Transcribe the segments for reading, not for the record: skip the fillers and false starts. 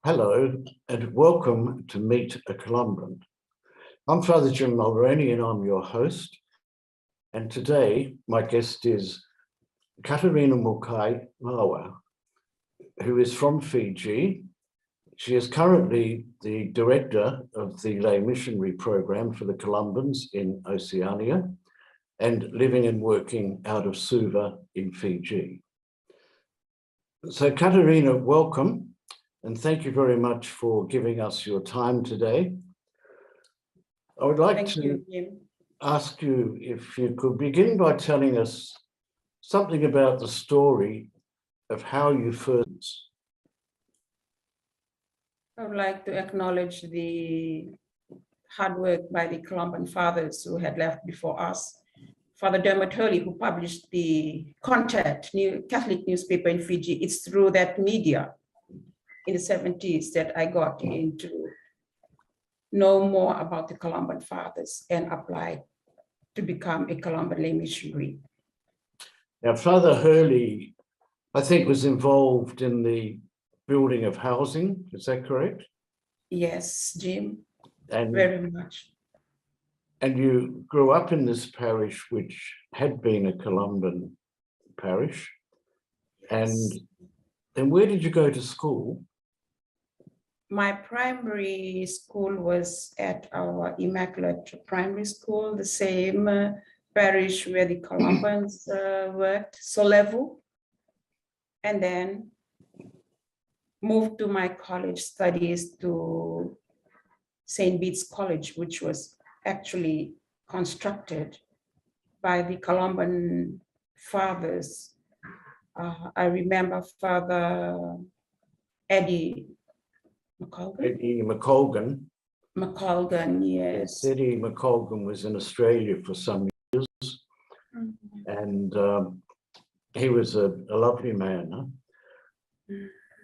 Hello and welcome to Meet a Columban. I'm Fr Jim Mulroney and I'm your host. And today my guest is Katarina Mukai, who is from Fiji. She is currently the director of the Lay Missionary program for the Columbans in Oceania and living and working out of Suva in Fiji. So Katarina, welcome. And thank you very much for giving us your time today. I would like to ask you if you could begin by telling us something about the story of how you first. I would like to acknowledge the hard work by the Columban fathers who had left before us. Father Dermot Hurley, who published the Contact, Catholic newspaper in Fiji. It's through that media in the 70s that I got into know more about the Columban fathers and applied to become a Columban Lay Missionary. Now, Father Hurley, I think, was involved in the building of housing. Is that correct? Yes, Jim, and very much. And you grew up in this parish, which had been a Columban parish. And then where did you go to school? My primary school was at our Immaculate Primary School, the same parish where the Columbans worked, Solevu, and then moved to my college studies to St. Bede's College, which was actually constructed by the Columban fathers. I remember Father Eddie McColgan. Yes. Eddie McColgan was in Australia for some years, and he was a lovely man. Huh?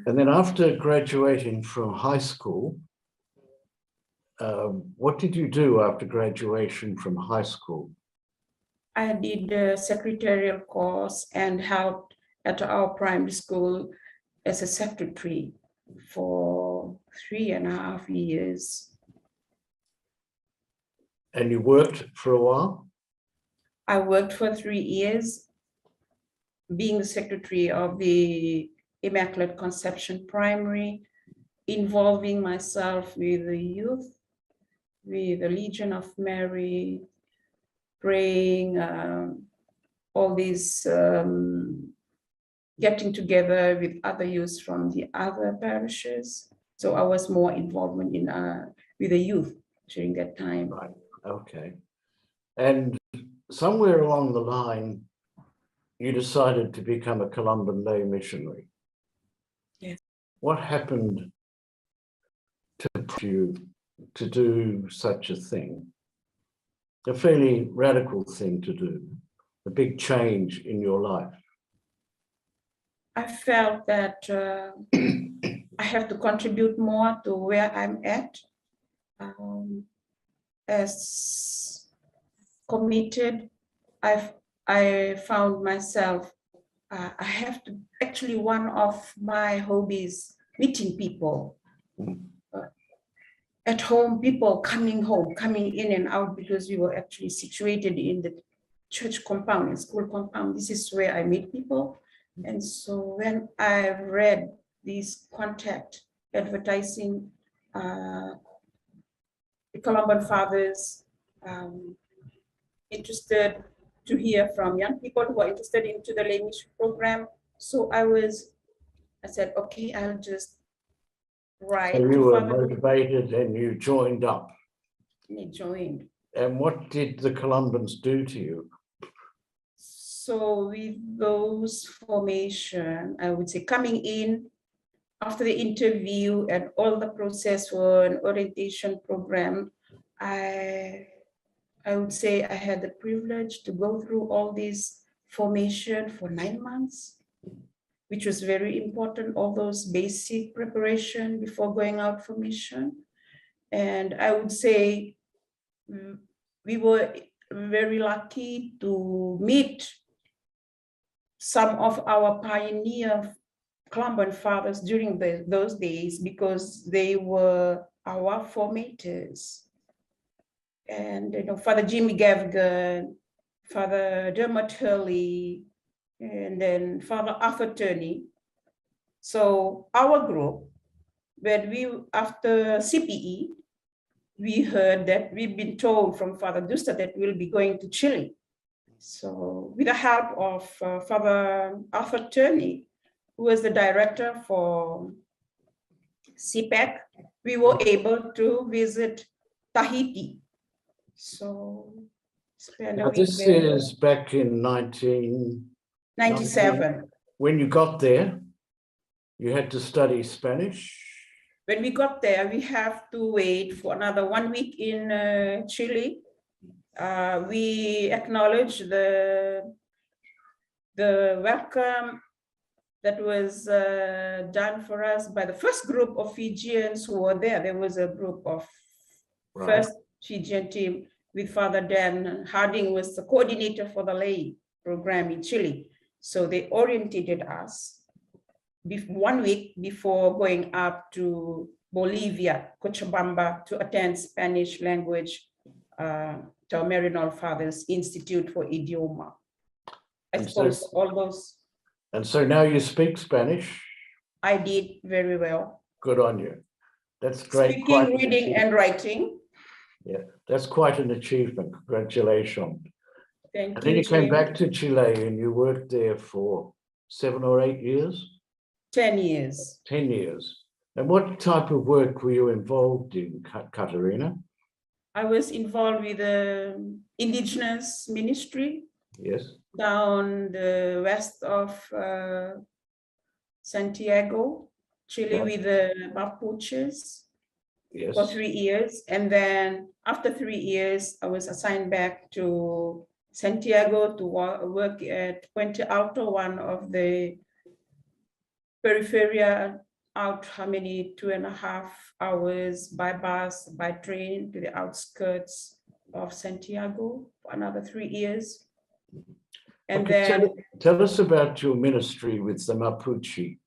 And then after graduating from high school, what did you do after graduation from high school? I did a secretarial course and helped at our primary school as a secretary for 3.5 years. And you worked for a while? I worked for 3 years, being the secretary of the Immaculate Conception Primary, involving myself with the youth, with the Legion of Mary, praying, all these getting together with other youths from the other parishes. So I was more involvement in with the youth during that time. Right. Okay. And somewhere along the line, you decided to become a Columban Lay Missionary. Yes. What happened to you to do such a thing? A fairly radical thing to do, a big change in your life. I felt that I have to contribute more to where I'm at. As committed, I found myself, I have to, actually one of my hobbies, meeting people. At home, people coming in and out, because we were actually situated in the church compound, in school compound. This is where I meet people. And so when I read these contact advertising, the Columban fathers interested to hear from young people who are interested into the Lay Mission program. So I said, okay, I'll just write. So you were motivated and you joined up. I joined. And what did the Columbans do to you? So with those formation, I would say coming in after the interview and all the process for an orientation program, I would say I had the privilege to go through all this formation for 9 months, which was very important, all those basic preparation before going out for mission. And I would say we were very lucky to meet some of our pioneer Columban fathers during those days because they were our formators. And Father Jimmy Gavgan, Father Dermot Hurley, and then Father Arthur Turney. So our group, when we, after CPE, we heard that we've been told from Father Dusta that we'll be going to Chile. So with the help of Father Arthur Turney, who was the director for CPEC, we were able to visit Tahiti. So spend a Now, week this there. is back in 1997. When you got there, you had to study Spanish. When we got there, we have to wait for another 1 week in Chile. We acknowledge the welcome that was done for us by the first group of Fijians who were there. There was a group of first Fijian team with Father Dan Harding was the coordinator for the lay program in Chile. So they oriented us 1 week before going up to Bolivia, Cochabamba, to attend Spanish language to Marinol Fathers Institute for Idioma. I suppose all those. And so now you speak Spanish? I did very well. Good on you. That's great. Speaking, reading, and writing. Yeah, that's quite an achievement. Congratulations. Thank you. And then you came back to Chile and you worked there for 7 or 8 years? 10 years. 10 years. And what type of work were you involved in, Katarina? I was involved with the indigenous ministry. Yes. Down the west of Santiago, Chile, with the Mapuches. Yes. For 3 years. And then after 3 years, I was assigned back to Santiago to work at Puente Alto, one of the peripheria out, 2.5 hours by bus, by train to the outskirts of Santiago for another 3 years. And then tell us about your ministry with the Mapuche.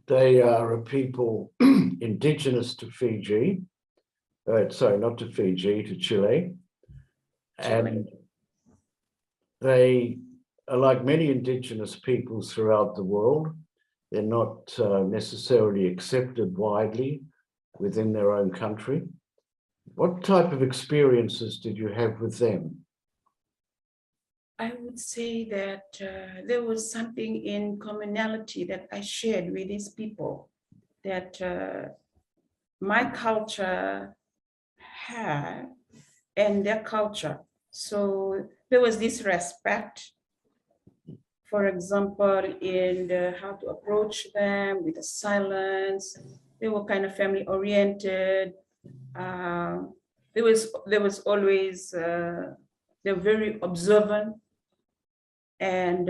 They are a people indigenous to Fiji, sorry, not to Fiji, to Chile. And they are like many indigenous peoples throughout the world. They're not necessarily accepted widely within their own country. What type of experiences did you have with them? I would say that there was something in commonality that I shared with these people that my culture had and their culture. So there was this respect, for example, in how to approach them with the silence. They were kind of family oriented. There was always, they're very observant. And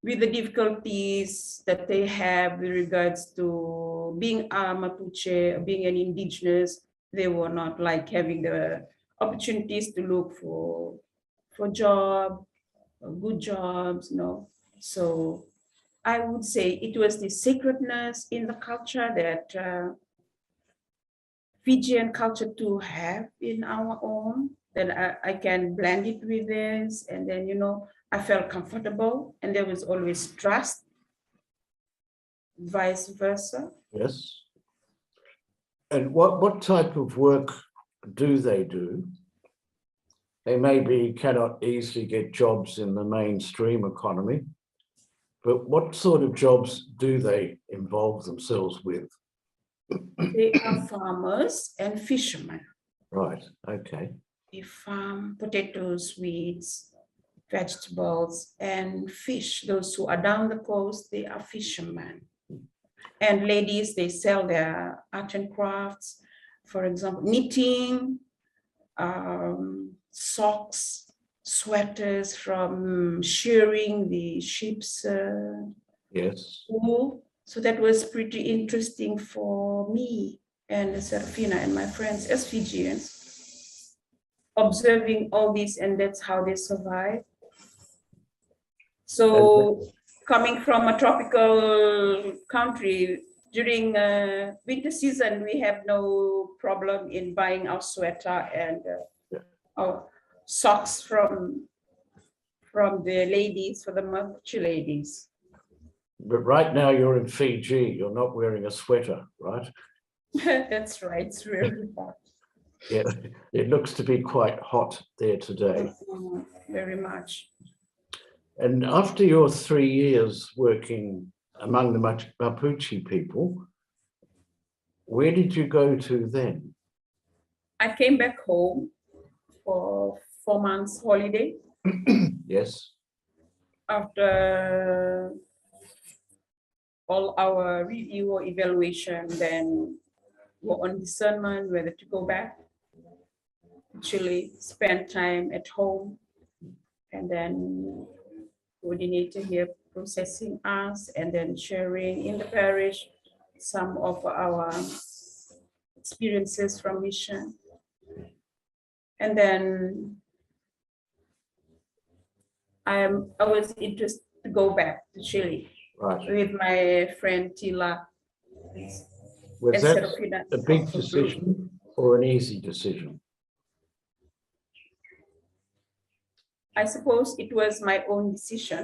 with the difficulties that they have with regards to being a Mapuche, being an indigenous, they were not like having the opportunities to look for job, good jobs, So I would say it was the sacredness in the culture that Fijian culture too have in our own, that I can blend it with this, and then, I felt comfortable, and there was always trust, vice versa. Yes. And what type of work do they do? They maybe cannot easily get jobs in the mainstream economy, but what sort of jobs do they involve themselves with? They are farmers and fishermen. Right, okay. They farm potatoes, weeds, vegetables, and fish. Those who are down the coast, they are fishermen. And ladies, they sell their art and crafts, for example, knitting, socks, sweaters from shearing the sheep's yes. wool. So that was pretty interesting for me and Serafina and my friends as Fijians, observing all this, and that's how they survive. So coming from a tropical country, during winter season, we have no problem in buying our sweater and our socks from the ladies, for the Mapuche ladies. But right now you're in Fiji, you're not wearing a sweater, right? That's right, it's really hot. Yeah, it looks to be quite hot there today. Very much. And after your 3 years working among the Mapuche people, where did you go to then? I came back home for 4 months holiday. Yes. After all our review or evaluation, then we're on discernment whether to go back, actually spend time at home, and then coordinator here processing us and then sharing in the parish some of our experiences from mission. And then I was interested to go back to Chile, Right. with my friend Tila. Was that a big decision or an easy decision? I suppose it was my own decision.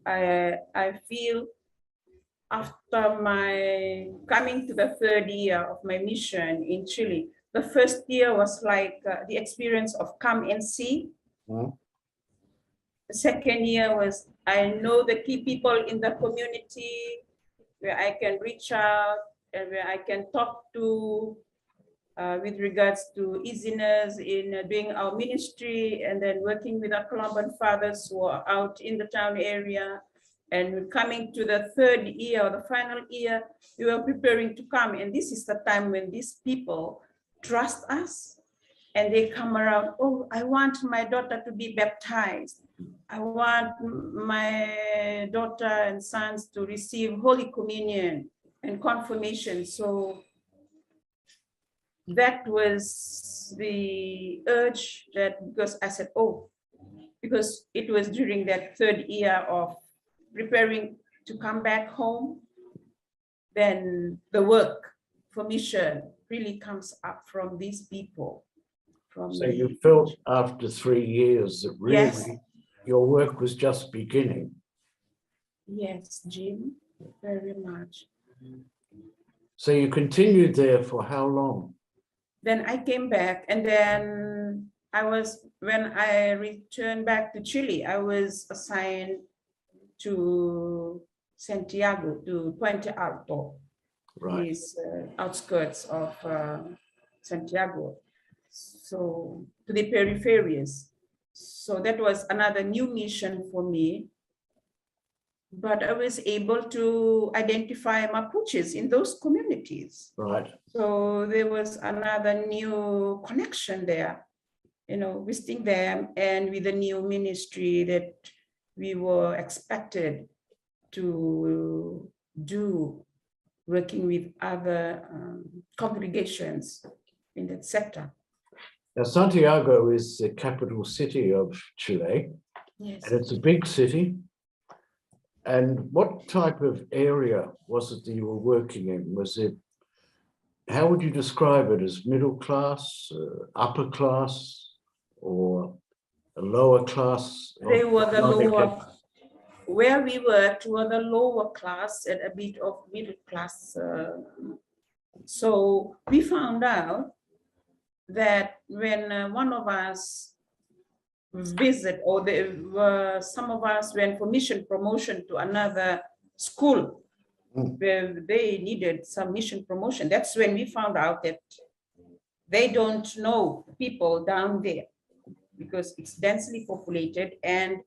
I feel after my coming to the 3rd year of my mission in Chile, the first year was like the experience of come and see. The second year was I know the key people in the community where I can reach out and where I can talk to with regards to easiness in doing our ministry, and then working with our Columban fathers who are out in the town area. And coming to the 3rd year, or the final year, we were preparing to come. And this is the time when these people trust us and they come around. Oh, I want my daughter to be baptized. I want my daughter and sons to receive Holy Communion and confirmation. So that was the urge, that because I said, oh, because it was during that 3rd year of preparing to come back home, then the work for mission really comes up from these people. So you felt after 3 years that really Yes. Your work was just beginning. Yes, Jim, very much. So you continued there for how long? Then I came back, and then when I returned back to Chile, I was assigned to Santiago, to Puente Alto, Right. is outskirts of Santiago, so to the peripheries. So that was another new mission for me. But I was able to identify Mapuches in those communities. Right. So there was another new connection there, visiting them, and with the new ministry that we were expected to do, working with other congregations in that sector. Now, Santiago is the capital city of Chile. Yes. And it's a big city. And what type of area was it that you were working in? Was it, how would you describe it, as middle class, upper class, or a lower class? They were the lower, where we worked were the lower class and a bit of middle class. So we found out that when one of us visit, or some of us went for mission promotion to another school where they needed some mission promotion, that's when we found out that they don't know people down there because it's densely populated, and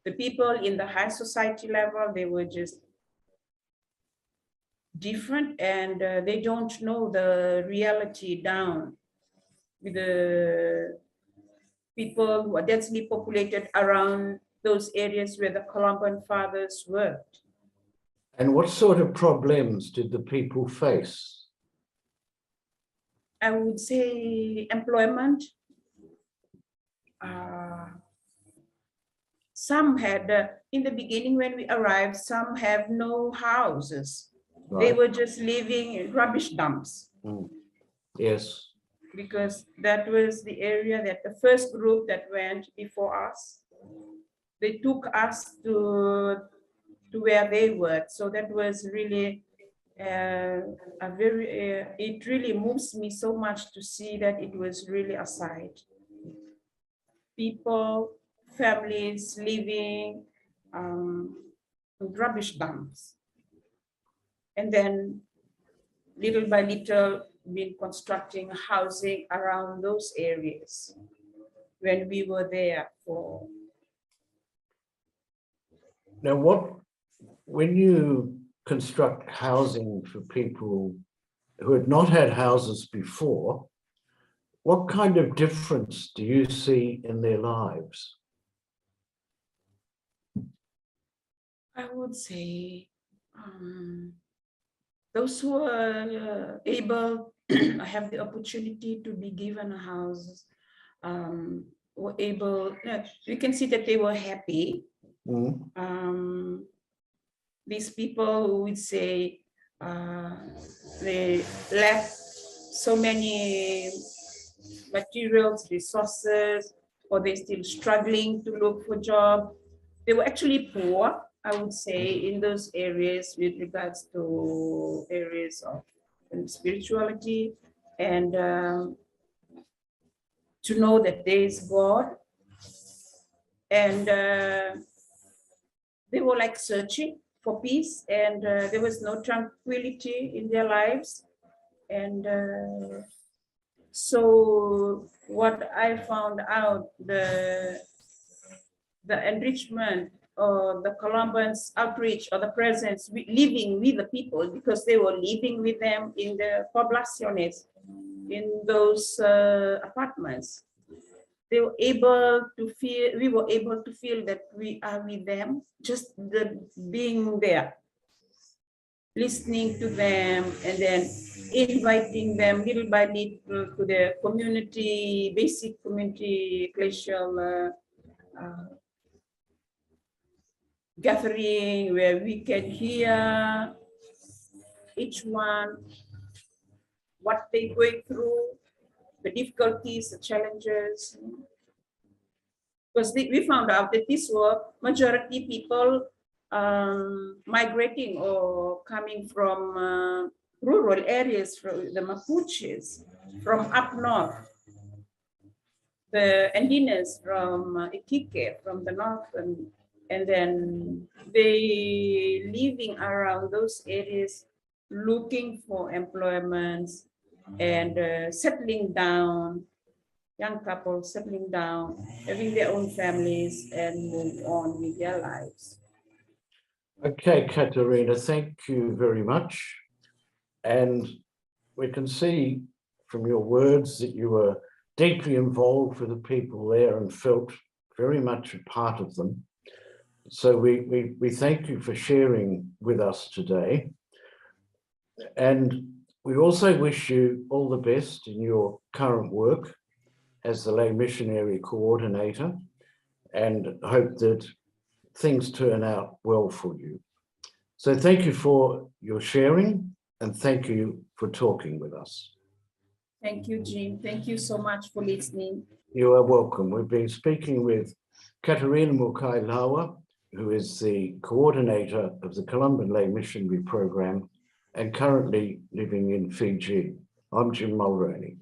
the people in the high society level, they were just different, and they don't know the reality down with the people who are densely populated around those areas where the Columban fathers worked. And what sort of problems did the people face? I would say employment, some had, in the beginning when we arrived, some have no houses. They Right. were just living in rubbish dumps. Yes. Because that was the area that the first group that went before us, they took us to where they were. So that was really a very, it really moves me so much to see that it was really a sight. People, families living with rubbish dumps. And then little by little, been constructing housing around those areas when we were there for. Now, when you construct housing for people who had not had houses before, what kind of difference do you see in their lives? I would say those who are able have the opportunity to be given a house were able, we can see that they were happy. These people who would say they lack so many materials, resources, or they're still struggling to look for a job. They were actually poor, I would say, in those areas with regards to areas of spirituality and to know that there is God. And they were like searching for peace, and there was no tranquility in their lives. And so what I found out, the enrichment or the Columban's outreach or the presence, living with the people, because they were living with them in the poblaciones, in those apartments. They were able to feel, we were able to feel that we are with them, just the being there, listening to them, and then inviting them little by little to the community, basic community ecclesial gathering where we can hear each one, what they're going through, the difficulties, the challenges. Because we found out that these were majority people migrating or coming from rural areas, from the Mapuches, from up north, the Andinas from Iquique, from the north, and then they living around those areas, looking for employment and settling down, young couples settling down, having their own families and move on with their lives. Okay, Katarina, thank you very much. And we can see from your words that you were deeply involved with the people there and felt very much a part of them. So we thank you for sharing with us today. And we also wish you all the best in your current work as the Lay Missionary Coordinator, and hope that things turn out well for you. So thank you for your sharing, and thank you for talking with us. Thank you, Jim. Thank you so much for listening. You are welcome. We've been speaking with Katarina Mukai, who is the coordinator of the Columban Lay Missionary Program and currently living in Fiji. I'm Jim Mulroney.